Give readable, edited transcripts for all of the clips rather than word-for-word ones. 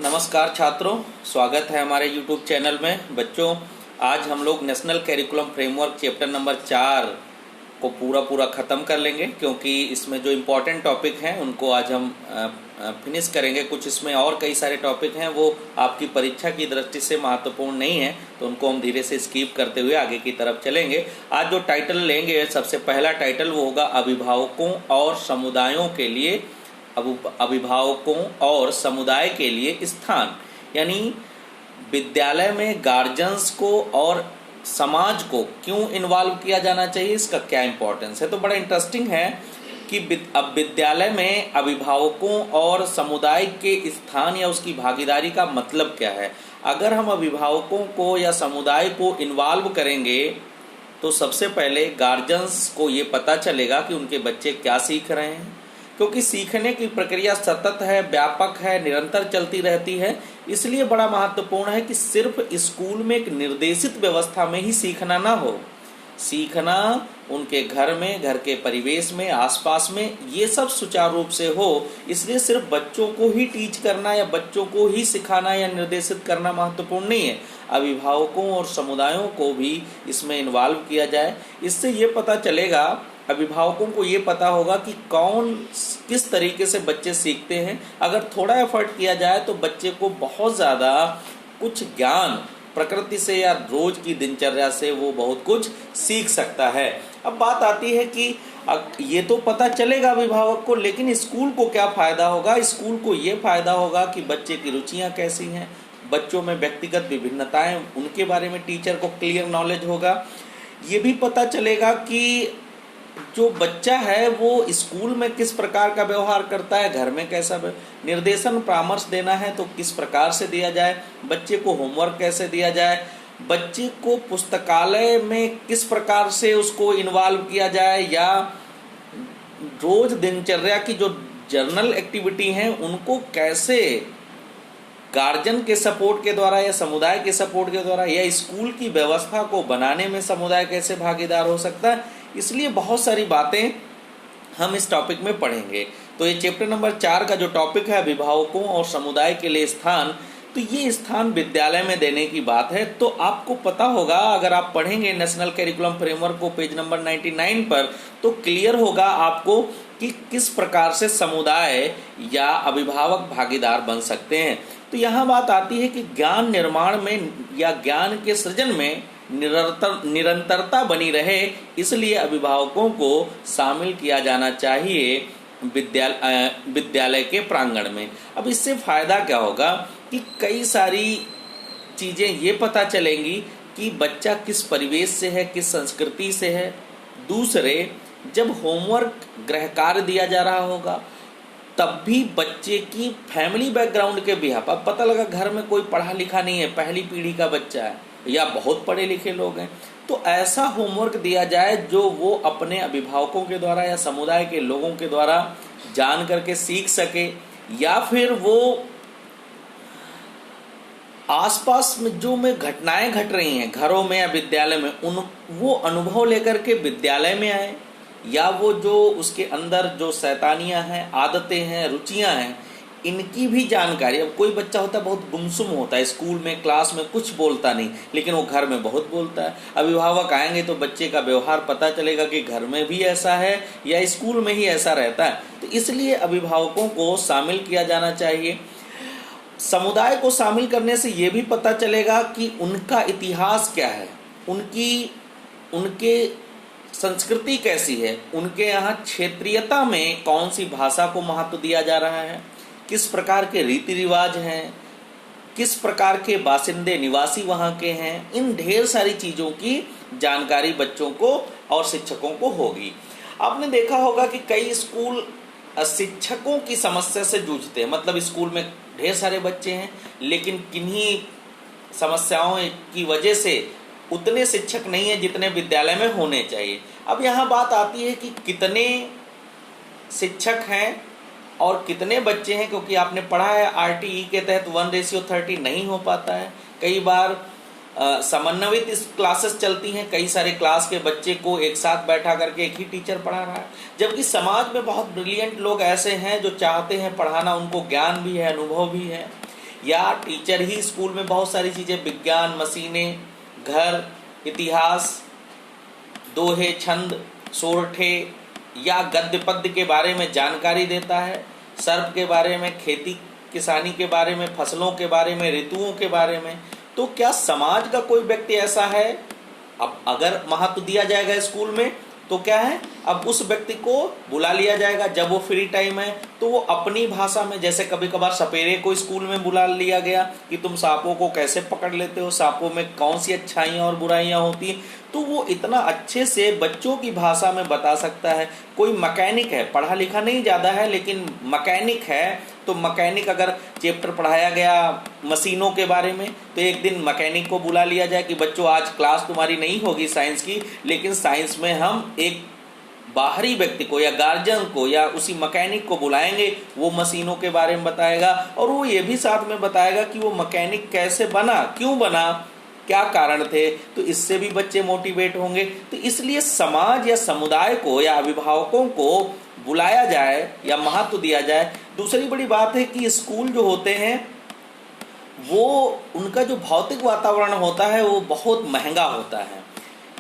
नमस्कार छात्रों, स्वागत है हमारे YouTube चैनल में। बच्चों, आज हम लोग national curriculum framework chapter number 4 को पूरा ख़त्म कर लेंगे, क्योंकि इसमें जो इम्पोर्टेंट टॉपिक हैं उनको आज हम फिनिश करेंगे। कुछ इसमें और कई सारे टॉपिक हैं, वो आपकी परीक्षा की दृष्टि से महत्वपूर्ण नहीं है, तो उनको हम धीरे से स्किप करते हुए आगे की तरफ चलेंगे। आज जो टाइटल लेंगे, सबसे पहला टाइटल वो होगा अभिभावकों और समुदायों के लिए, अभिभावकों और समुदाय के लिए स्थान। यानी विद्यालय में गार्जियंस को और समाज को क्यों इन्वॉल्व किया जाना चाहिए, इसका क्या इम्पोर्टेंस है। तो बड़ा इंटरेस्टिंग है कि अब विद्यालय में अभिभावकों और समुदाय के स्थान या उसकी भागीदारी का मतलब क्या है। अगर हम अभिभावकों को या समुदाय को इन्वॉल्व करेंगे तो सबसे पहले गार्जियंस को ये पता चलेगा कि उनके बच्चे क्या सीख रहे हैं, क्योंकि सीखने की प्रक्रिया सतत है, व्यापक है, निरंतर चलती रहती है। इसलिए बड़ा महत्वपूर्ण है कि सिर्फ स्कूल में एक निर्देशित व्यवस्था में ही सीखना ना हो। सीखना उनके घर में, घर के परिवेश में, आसपास में, ये सब सुचारू रूप से हो। इसलिए सिर्फ बच्चों को ही टीच करना या बच्चों को ही सिखाना या निर्देशित करना महत्वपूर्ण नहीं है। अभिभावकों और समुदायों को भी इसमें इन्वॉल्व किया जाए। इससे ये पता चलेगा, अभिभावकों को ये पता होगा कि कौन किस तरीके से बच्चे सीखते हैं। अगर थोड़ा एफर्ट किया जाए तो बच्चे को बहुत ज़्यादा कुछ ज्ञान प्रकृति से या रोज की दिनचर्या से वो बहुत कुछ सीख सकता है। अब बात आती है कि ये तो पता चलेगा अभिभावक को, लेकिन स्कूल को क्या फ़ायदा होगा। स्कूल को ये फ़ायदा होगा कि बच्चे की रुचियाँ कैसी हैं, बच्चों में व्यक्तिगत विभिन्नताएं, उनके बारे में टीचर को क्लियर नॉलेज होगा। ये भी पता चलेगा कि जो बच्चा है वो स्कूल में किस प्रकार का व्यवहार करता है, घर में कैसा निर्देशन परामर्श देना है तो किस प्रकार से दिया जाए, बच्चे को होमवर्क कैसे दिया जाए, बच्चे को पुस्तकालय में किस प्रकार से उसको इन्वॉल्व किया जाए, या रोज दिनचर्या की जो जर्नल एक्टिविटी हैं उनको कैसे गार्जियन के सपोर्ट के द्वारा या समुदाय के सपोर्ट के द्वारा या स्कूल की व्यवस्था को बनाने में समुदाय कैसे भागीदार हो सकता है। इसलिए बहुत सारी बातें हम इस टॉपिक में पढ़ेंगे। तो ये चैप्टर नंबर 4 का जो टॉपिक है अभिभावकों और समुदाय के लिए स्थान, तो ये स्थान विद्यालय में देने की बात है। तो आपको पता होगा, अगर आप पढ़ेंगे नेशनल करिकुलम फ्रेमवर्क को पेज नंबर 99 पर, तो क्लियर होगा आपको कि किस प्रकार से समुदाय या अभिभावक भागीदार बन सकते हैं। तो यहाँ बात आती है कि ज्ञान निर्माण में या ज्ञान के सृजन में निरंतरता बनी रहे, इसलिए अभिभावकों को शामिल किया जाना चाहिए विद्यालय के प्रांगण में। अब इससे फायदा क्या होगा कि कई सारी चीजें ये पता चलेंगी कि बच्चा किस परिवेश से है, किस संस्कृति से है। दूसरे, जब होमवर्क गृह कार्य दिया जा रहा होगा तब भी बच्चे की फैमिली बैकग्राउंड के बिहाफ, अब पता लगा घर में कोई पढ़ा लिखा नहीं है, पहली पीढ़ी का बच्चा है या बहुत पढ़े लिखे लोग हैं, तो ऐसा होमवर्क दिया जाए जो वो अपने अभिभावकों के द्वारा या समुदाय के लोगों के द्वारा जान करके सीख सके, या फिर वो आसपास में जो में घटनाएं घट रही हैं घरों में या विद्यालय में, वो अनुभव लेकर के विद्यालय में आए, या वो जो उसके अंदर जो शैतानियां हैं, आदतें हैं, रुचियां हैं, इनकी भी जानकारी। अब कोई बच्चा होता है बहुत गुमसुम होता है, स्कूल में क्लास में कुछ बोलता नहीं, लेकिन वो घर में बहुत बोलता है। अभिभावक आएंगे तो बच्चे का व्यवहार पता चलेगा कि घर में भी ऐसा है या स्कूल में ही ऐसा रहता है। तो इसलिए अभिभावकों को शामिल किया जाना चाहिए। समुदाय को शामिल करने से ये भी पता चलेगा कि उनका इतिहास क्या है, उनके संस्कृति कैसी है, उनके यहाँ क्षेत्रीयता में कौन सी भाषा को महत्व दिया जा रहा है, किस प्रकार के रीति रिवाज हैं, किस प्रकार के बासिंदे निवासी वहाँ के हैं। इन ढेर सारी चीज़ों की जानकारी बच्चों को और शिक्षकों को होगी। आपने देखा होगा कि कई स्कूल शिक्षकों की समस्या से जूझते हैं। मतलब स्कूल में ढेर सारे बच्चे हैं, लेकिन किन्हीं समस्याओं की वजह से उतने शिक्षक नहीं है जितने विद्यालय में होने चाहिए। अब यहाँ बात आती है कि कितने शिक्षक हैं और कितने बच्चे हैं, क्योंकि आपने पढ़ा है RTE के तहत 1:30 नहीं हो पाता है। कई बार समन्वित इस क्लासेस चलती हैं, कई सारे क्लास के बच्चे को एक साथ बैठा करके एक ही टीचर पढ़ा रहा है, जबकि समाज में बहुत ब्रिलियंट लोग ऐसे हैं जो चाहते हैं पढ़ाना, उनको ज्ञान भी है, अनुभव भी है। या टीचर ही स्कूल में बहुत सारी चीज़ें, विज्ञान, मशीनें, घर, इतिहास, दोहे, छंद, सोरठे या गद्य पद्य के बारे में जानकारी देता है, सर्प के बारे में, खेती किसानी के बारे में, फसलों के बारे में, ऋतुओं के बारे में। तो क्या समाज का कोई व्यक्ति ऐसा है, अब अगर महत्व दिया जाएगा स्कूल में तो क्या है, अब उस व्यक्ति को बुला लिया जाएगा जब वो फ्री टाइम है, तो वो अपनी भाषा में, जैसे कभी कभार सपेरे को स्कूल में बुला लिया गया कि तुम सांपों को कैसे पकड़ लेते हो, सांपों में कौन सी अच्छाइयाँ और बुराइयाँ होती हैं, तो वो इतना अच्छे से बच्चों की भाषा में बता सकता है। कोई मैकेनिक है, पढ़ा लिखा नहीं ज़्यादा है लेकिन मैकेनिक है, तो मैकेनिक अगर चैप्टर पढ़ाया गया मशीनों के बारे में, तो एक दिन मैकेनिक को बुला लिया जाए कि बच्चों आज क्लास तुम्हारी नहीं होगी साइंस की, लेकिन साइंस में हम एक बाहरी व्यक्ति को या गार्जियन को या उसी मैकेनिक को बुलाएंगे, वो मशीनों के बारे में बताएगा और वो ये भी साथ में बताएगा कि वो मैकेनिक कैसे बना, क्यों बना, क्या कारण थे। तो इससे भी बच्चे मोटिवेट होंगे। तो इसलिए समाज या समुदाय को या अभिभावकों को बुलाया जाए या महत्व दिया जाए। दूसरी बड़ी बात है कि स्कूल जो होते हैं वो उनका जो भौतिक वातावरण होता है वो बहुत महंगा होता है,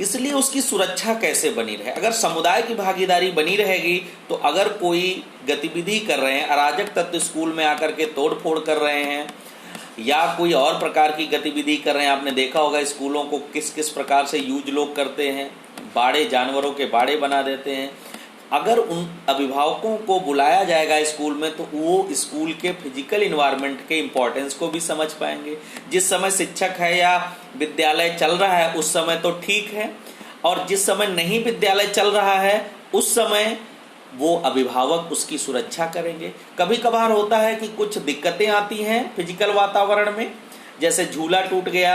इसलिए उसकी सुरक्षा कैसे बनी रहे। अगर समुदाय की भागीदारी बनी रहेगी तो अगर कोई गतिविधि कर रहे हैं, अराजक तत्व स्कूल में आकर के तोड़ फोड़ कर रहे हैं या कोई और प्रकार की गतिविधि कर रहे हैं, आपने देखा होगा स्कूलों को किस किस प्रकार से यूज लोग करते हैं, बाड़े, जानवरों के बाड़े बना देते हैं। अगर उन अभिभावकों को बुलाया जाएगा स्कूल में तो वो स्कूल के फिजिकल इन्वायरमेंट के इम्पोर्टेंस को भी समझ पाएंगे। जिस समय शिक्षक है या विद्यालय चल रहा है उस समय तो ठीक है, और जिस समय नहीं विद्यालय चल रहा है उस समय वो अभिभावक उसकी सुरक्षा करेंगे। कभी कभार होता है कि कुछ दिक्कतें आती हैं फिजिकल वातावरण में, जैसे झूला टूट गया,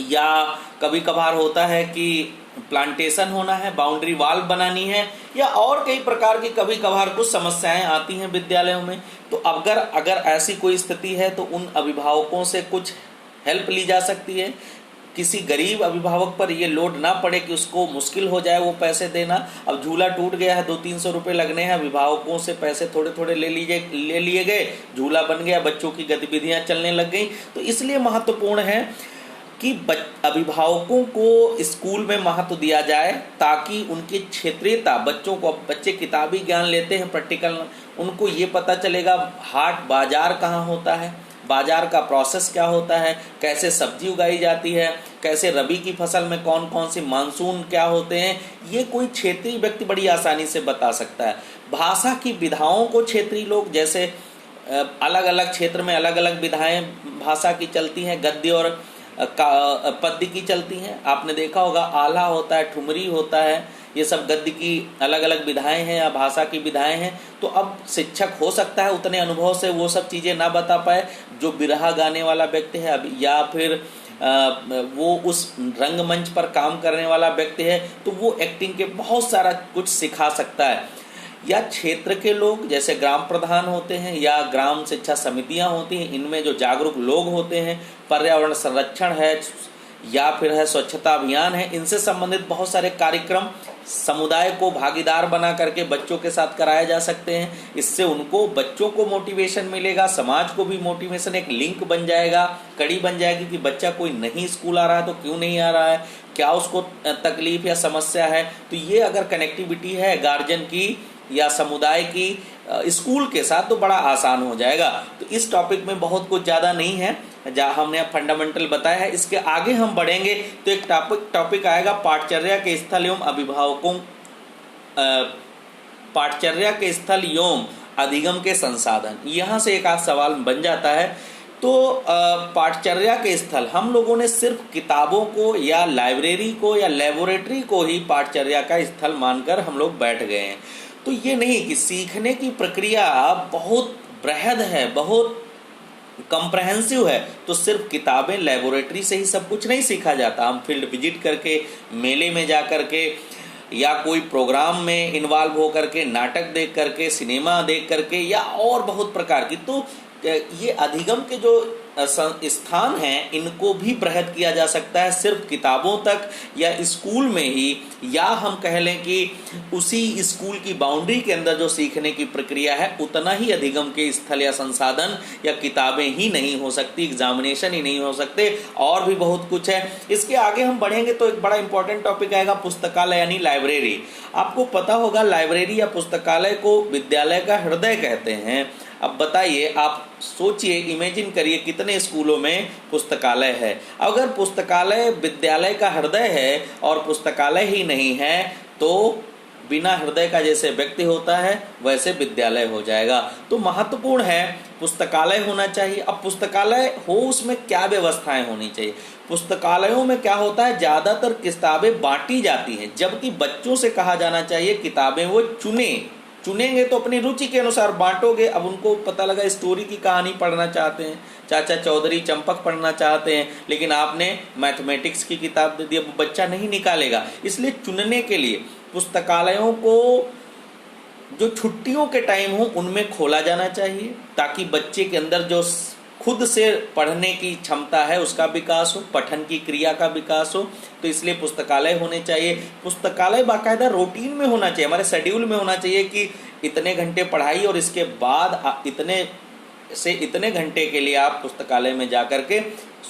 या कभी कभार होता है कि प्लांटेशन होना है, बाउंड्री वॉल बनानी है, या और कई प्रकार की कभी कभार कुछ समस्याएं आती हैं विद्यालयों में। तो अगर ऐसी कोई स्थिति है तो उन अभिभावकों से कुछ हेल्प ली जा सकती है। किसी गरीब अभिभावक पर ये लोड ना पड़े कि उसको मुश्किल हो जाए वो पैसे देना। अब झूला टूट गया है, 200-300 रुपये लगने हैं, अभिभावकों से पैसे थोड़े थोड़े ले लिए गए, झूला बन गया, बच्चों की गतिविधियां चलने लग गई। तो इसलिए महत्वपूर्ण है कि अभिभावकों को स्कूल में महत्व दिया जाए ताकि उनकी क्षेत्रीयता, बच्चे किताबी ज्ञान लेते हैं, प्रैक्टिकल, उनको ये पता चलेगा हाट बाजार कहाँ होता है, बाजार का प्रोसेस क्या होता है, कैसे सब्जी उगाई जाती है, कैसे रबी की फसल में कौन कौन सी मानसून क्या होते हैं, ये कोई क्षेत्रीय व्यक्ति बड़ी आसानी से बता सकता है। भाषा की विधाओं को क्षेत्रीय लोग, जैसे अलग अलग क्षेत्र में अलग अलग विधाएं भाषा की चलती हैं, गद्य और पद्य की चलती हैं। आपने देखा होगा आला होता है, ठुमरी होता है, ये सब गद्य की अलग अलग विधाएं हैं या भाषा की विधाएं हैं। तो अब शिक्षक हो सकता है उतने अनुभव से वो सब चीज़ें ना बता पाए, जो बिरहा गाने वाला व्यक्ति है या फिर वो उस रंगमंच पर काम करने वाला व्यक्ति है तो वो एक्टिंग के बहुत सारा कुछ सिखा सकता है। या क्षेत्र के लोग जैसे ग्राम प्रधान होते हैं या ग्राम शिक्षा समितियां होती हैं, इनमें जो जागरूक लोग होते हैं, पर्यावरण संरक्षण है या फिर है स्वच्छता अभियान है, इनसे संबंधित बहुत सारे कार्यक्रम समुदाय को भागीदार बना करके बच्चों के साथ कराए जा सकते हैं। इससे उनको, बच्चों को मोटिवेशन मिलेगा, समाज को भी मोटिवेशन, एक लिंक बन जाएगा, कड़ी बन जाएगी कि बच्चा कोई नहीं स्कूल आ रहा है तो क्यों नहीं आ रहा है, क्या उसको तकलीफ या समस्या है। तो ये अगर कनेक्टिविटी है गार्जियन की या समुदाय की स्कूल के साथ तो बड़ा आसान हो जाएगा। तो इस टॉपिक में बहुत कुछ ज़्यादा नहीं है, जहाँ हमने फंडामेंटल बताया है। इसके आगे हम बढ़ेंगे तो एक टॉपिक आएगा पाठचर्या के स्थल एवं अभिभावकों, पाठचर्या के स्थल एवं अधिगम के संसाधन। यहाँ से एक आध सवाल बन जाता है। तो पाठचर्या के स्थल, हम लोगों ने सिर्फ किताबों को या लाइब्रेरी को या लेबोरेटरी को ही पाठचर्या का स्थल मानकर हम लोग बैठ गए हैं। तो ये नहीं कि सीखने की प्रक्रिया बहुत बृहद है, बहुत कम्प्रहेंसिव है, तो सिर्फ किताबें, लेबोरेटरी से ही सब कुछ नहीं सीखा जाता। हम फील्ड विजिट करके, मेले में जा करके या कोई प्रोग्राम में इन्वॉल्व हो करके, नाटक देख करके, सिनेमा देख करके या और बहुत प्रकार की, तो ये अधिगम के जो स्थान हैं इनको भी बृहद किया जा सकता है, सिर्फ किताबों तक या स्कूल में ही, या हम कह लें कि उसी स्कूल की बाउंड्री के अंदर जो सीखने की प्रक्रिया है उतना ही अधिगम के स्थल या संसाधन या किताबें ही नहीं हो सकती, एग्जामिनेशन ही नहीं हो सकते, और भी बहुत कुछ है। इसके आगे हम बढ़ेंगे तो एक बड़ा इंपॉर्टेंट टॉपिक आएगा पुस्तकालय यानी लाइब्रेरी। आपको पता होगा लाइब्रेरी या पुस्तकालय को विद्यालय का हृदय कहते हैं। अब बताइए, आप सोचिए, इमेजिन करिए कितने स्कूलों में पुस्तकालय है। अगर पुस्तकालय विद्यालय का हृदय है और पुस्तकालय ही नहीं है तो बिना हृदय का जैसे व्यक्ति होता है वैसे विद्यालय हो जाएगा। तो महत्वपूर्ण है पुस्तकालय होना चाहिए। अब पुस्तकालय हो उसमें क्या व्यवस्थाएं होनी चाहिए। पुस्तकालयों में क्या होता है, ज्यादातर किताबें बांटी जाती हैं, जबकि बच्चों से कहा जाना चाहिए किताबें वो चुनेंगे तो अपनी रुचि के अनुसार बांटोगे। अब उनको पता लगा स्टोरी की कहानी पढ़ना चाहते हैं, चाचा चौधरी चंपक पढ़ना चाहते हैं, लेकिन आपने मैथमेटिक्स की किताब दे दी, अब बच्चा नहीं निकालेगा। इसलिए चुनने के लिए पुस्तकालयों को जो छुट्टियों के टाइम हो उनमें खोला जाना चाहिए, ताकि बच्चे के अंदर जो खुद से पढ़ने की क्षमता है उसका विकास हो, पठन की क्रिया का विकास हो। तो इसलिए पुस्तकालय होने चाहिए। पुस्तकालय बाकायदा रूटीन में होना चाहिए, हमारे शेड्यूल में होना चाहिए कि इतने घंटे पढ़ाई और इसके बाद इतने से इतने घंटे के लिए आप पुस्तकालय में जाकर के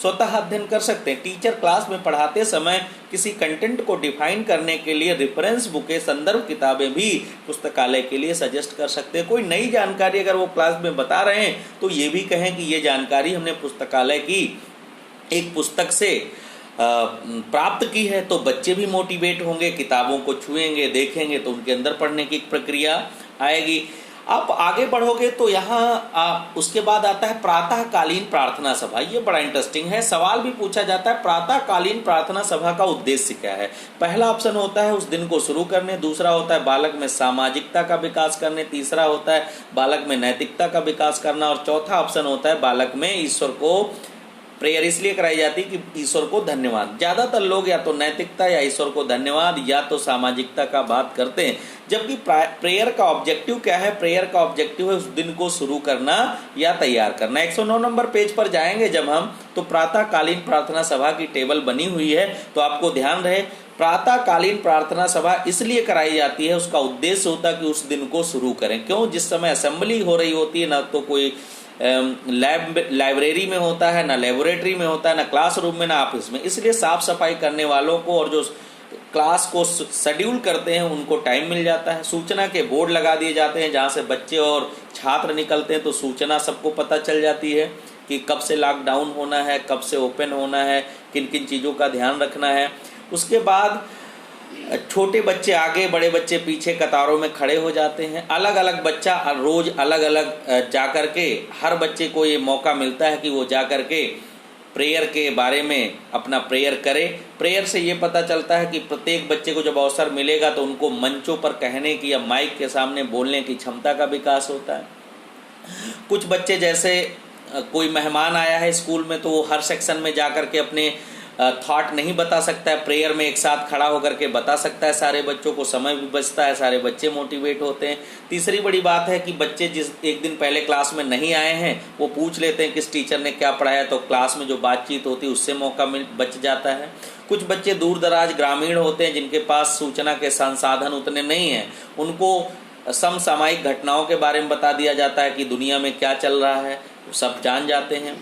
स्वतः अध्ययन कर सकते हैं। टीचर क्लास में पढ़ाते समय किसी कंटेंट को डिफाइन करने के लिए रेफरेंस बुकें, संदर्भ किताबें भी पुस्तकालय के लिए सजेस्ट कर सकते हैं। कोई नई जानकारी अगर वो क्लास में बता रहे हैं तो ये भी कहें कि ये जानकारी हमने पुस्तकालय की एक पुस्तक से प्राप्त की है, तो बच्चे भी मोटिवेट होंगे, किताबों को छुएंगे, देखेंगे तो उनके अंदर पढ़ने की प्रक्रिया आएगी। आप आगे बढ़ोगे तो यहाँ उसके बाद आता है प्रातःकालीन प्रार्थना सभा। ये बड़ा इंटरेस्टिंग है, सवाल भी पूछा जाता है प्रातःकालीन प्रार्थना सभा का उद्देश्य क्या है। पहला ऑप्शन होता है उस दिन को शुरू करने, दूसरा होता है बालक में सामाजिकता का विकास करने, तीसरा होता है बालक में नैतिकता का विकास करना, और चौथा ऑप्शन होता है बालक में ईश्वर को प्रेयर इसलिए कराई जाती है कि ईश्वर को धन्यवाद। ज्यादातर लोग या तो नैतिकता या ईश्वर को धन्यवाद या तो सामाजिकता का बात करते हैं, जबकि प्रेयर का ऑब्जेक्टिव क्या है। प्रेयर का ऑब्जेक्टिव है उस दिन को शुरू करना या तैयार करना। 109 नंबर पेज पर जाएंगे जब हम, तो प्रातःकालीन प्रार्थना सभा की टेबल बनी हुई है, तो आपको ध्यान रहे प्रातःकालीन प्रार्थना सभा इसलिए कराई जाती है, उसका उद्देश्य होता है कि उस दिन को शुरू करें। क्यों, जिस समय असेंबली हो रही होती है, ना तो कोई लाइब्रेरी में होता है, ना लेबोरेटरी में होता है, ना क्लासरूम में, ना ऑफिस में, इसलिए साफ सफाई करने वालों को और जो क्लास को शेड्यूल करते हैं उनको टाइम मिल जाता है। सूचना के बोर्ड लगा दिए जाते हैं जहां से बच्चे और छात्र निकलते हैं, तो सूचना सबको पता चल जाती है कि कब से लॉकडाउन होना है, कब से ओपन होना है, किन किन चीज़ों का ध्यान रखना है। उसके बाद छोटे बच्चे आगे, बड़े बच्चे पीछे कतारों में खड़े हो जाते हैं। अलग अलग बच्चा रोज अलग अलग जाकर के, हर बच्चे को ये मौका मिलता है कि वो जाकर के प्रेयर के बारे में अपना प्रेयर करे। प्रेयर से ये पता चलता है कि प्रत्येक बच्चे को जब अवसर मिलेगा तो उनको मंचों पर कहने की या माइक के सामने बोलने की क्षमता का विकास होता है। कुछ बच्चे जैसे कोई मेहमान आया है स्कूल में, तो वो हर सेक्शन में जाकर के अपने थॉट नहीं बता सकता है, प्रेयर में एक साथ खड़ा होकर के बता सकता है सारे बच्चों को, समय भी बचता है, सारे बच्चे मोटिवेट होते हैं। तीसरी बड़ी बात है कि बच्चे जिस एक दिन पहले क्लास में नहीं आए हैं वो पूछ लेते हैं किस टीचर ने क्या पढ़ाया, तो क्लास में जो बातचीत होती है उससे मौका बच जाता है। कुछ बच्चे दूर दराज ग्रामीण होते हैं जिनके पास सूचना के संसाधन उतने नहीं हैं, उनको समसामयिक घटनाओं के बारे में बता दिया जाता है कि दुनिया में क्या चल रहा है, सब जान जाते हैं।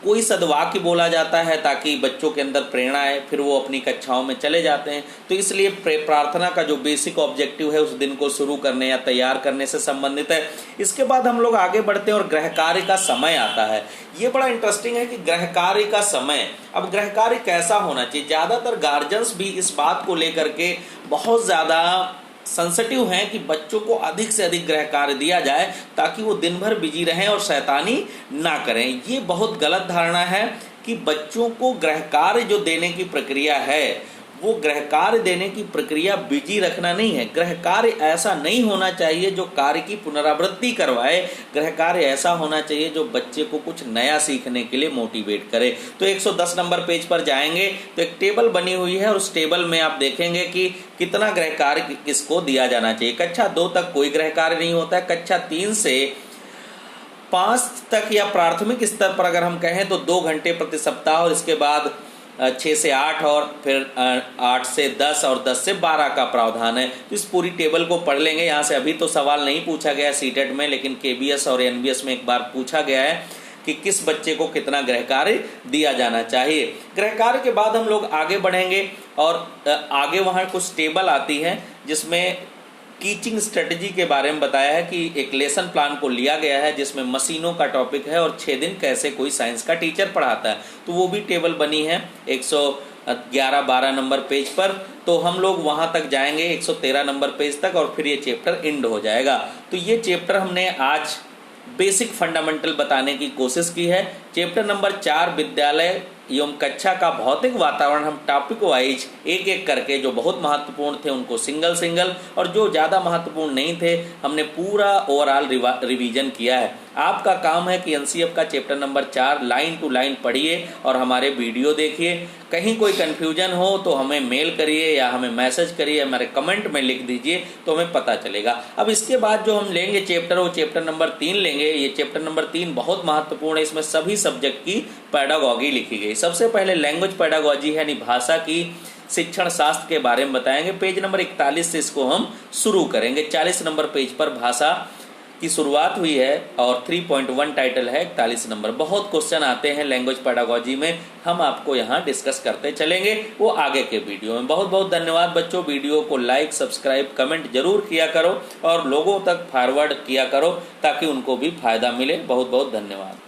कोई सद्वाक्य बोला जाता है ताकि बच्चों के अंदर प्रेरणा आए, फिर वो अपनी कक्षाओं में चले जाते हैं। तो इसलिए प्रार्थना का जो बेसिक ऑब्जेक्टिव है उस दिन को शुरू करने या तैयार करने से संबंधित है। इसके बाद हम लोग आगे बढ़ते हैं और गृह कार्य का समय आता है। ये बड़ा इंटरेस्टिंग है कि गृह कार्य का समय, अब गृह कार्य कैसा होना चाहिए। ज्यादातर गार्जियंस भी इस बात को लेकर के बहुत ज्यादा सेंसिटिव हैं कि बच्चों को अधिक से अधिक गृह कार्य दिया जाए ताकि वो दिन भर बिजी रहें और शैतानी ना करें। ये बहुत गलत धारणा है कि बच्चों को गृह कार्य जो देने की प्रक्रिया है वो गृह कार्य देने की प्रक्रिया बिजी रखना नहीं है। गृह कार्य ऐसा नहीं होना चाहिए जो कार्य की पुनरावृत्ति करवाए। गृह कार्य ऐसा होना चाहिए जो बच्चे को कुछ नया सीखने के लिए मोटिवेट करे। तो 110 नंबर पेज पर जाएंगे तो एक टेबल बनी हुई है और उस टेबल में आप देखेंगे कि कितना गृह कार्य किसको दिया जाना चाहिए। कक्षा 2 तक कोई गृह कार्य नहीं होता है, कक्षा 3 से 5 तक या प्राथमिक स्तर पर अगर हम कहें तो 2 घंटे प्रति सप्ताह, और इसके बाद 6 से 8 और फिर 8 से 10 और 10 से 12 का प्रावधान है। तो इस पूरी टेबल को पढ़ लेंगे। यहाँ से अभी तो सवाल नहीं पूछा गया सीटेट में, लेकिन केबीएस और एनबीएस में एक बार पूछा गया है कि किस बच्चे को कितना गृह कार्य दिया जाना चाहिए। गृह कार्य के बाद हम लोग आगे बढ़ेंगे और आगे वहाँ कुछ टेबल आती हैं जिसमें टीचिंग स्ट्रेटजी के बारे में बताया है कि एक लेसन प्लान को लिया गया है जिसमें मशीनों का टॉपिक है और 6 दिन कैसे कोई साइंस का टीचर पढ़ाता है, तो वो भी टेबल बनी है 111-12 नंबर पेज पर। तो हम लोग वहां तक जाएंगे 113 नंबर पेज तक और फिर ये चैप्टर एंड हो जाएगा। तो ये चैप्टर हमने आज बेसिक फंडामेंटल बताने की कोशिश की है। चैप्टर नंबर 4 विद्यालय एवं कक्षा का भौतिक वातावरण हम टॉपिक वाइज एक एक करके जो बहुत महत्वपूर्ण थे उनको सिंगल और जो ज़्यादा महत्वपूर्ण नहीं थे हमने पूरा ओवरऑल रिवीजन किया है। आपका काम है कि एनसीएफ का chapter number 4 line to line पढ़िए और हमारे वीडियो देखिए। कहीं कोई कन्फ्यूजन हो तो हमें मेल करिए या हमें मैसेज करिए, हमारे कमेंट में लिख दीजिए तो हमें पता चलेगा। अब इसके बाद जो हम लेंगे चैप्टर, वो चैप्टर नंबर 3 लेंगे। ये चैप्टर नंबर 3 बहुत महत्वपूर्ण है, इसमें सभी सब्जेक्ट की पेडागॉजी लिखी गई। सबसे पहले लैंग्वेज पेडागॉजी यानी भाषा की शिक्षण शास्त्र के बारे में बताएंगे। पेज नंबर 41 से इसको हम शुरू करेंगे। 40 नंबर पेज पर भाषा की शुरुआत हुई है और 3.1 टाइटल है 41 नंबर। बहुत क्वेश्चन आते हैं लैंग्वेज पेडागॉजी में, हम आपको यहाँ डिस्कस करते चलेंगे, वो आगे के वीडियो में। बहुत बहुत धन्यवाद बच्चों। वीडियो को लाइक, सब्सक्राइब, कमेंट जरूर किया करो और लोगों तक फॉरवर्ड किया करो ताकि उनको भी फायदा मिले। बहुत बहुत धन्यवाद।